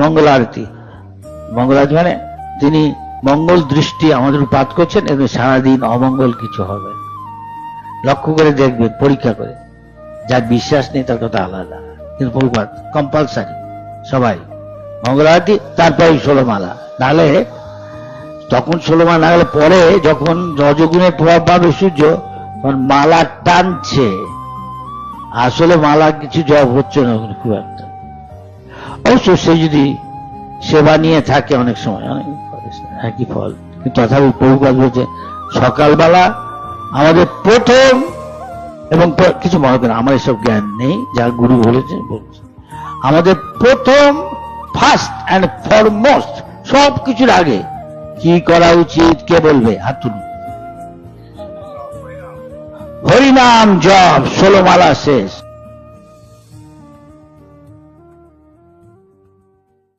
মঙ্গল আরতি। মঙ্গল আরতি মানে তিনি মঙ্গল দৃষ্টি আমাদের পাত করছেন এবং সারাদিন অমঙ্গল কিছু হবে। লক্ষ্য করে দেখবেন, পরীক্ষা করে। যার বিশ্বাস নেই তার কথা আলাদা, কিন্তু প্রভুপাত কম্পালসারি সবাই মঙ্গল আরতি, তারপরে 16 মালা। নাহলে তখন 16 মালা না গেলে পরে যখন রজগুণের প্রভাব পাবে সূর্য, তখন মালা টানছে, আসলে মালা কিছু জব হচ্ছে না খুব একটা। অবশ্য সে যদি সেবা নিয়ে থাকে অনেক সময় অনেক একই ফল, কিন্তু তথাপি প্রভুপাত বলছে সকালবেলা আমাদের প্রথম, এবং কিছু মনে করেন আমার এসব জ্ঞান নেই, যার গুরু বলেছে বলছে আমাদের প্রথম, ফার্স্ট অ্যান্ড ফরমোস্ট, সব কিছুর আগে কি করা উচিত কে বলবে? হাত তুলুন। হরিনাম জপ, 16 মালা শেষ।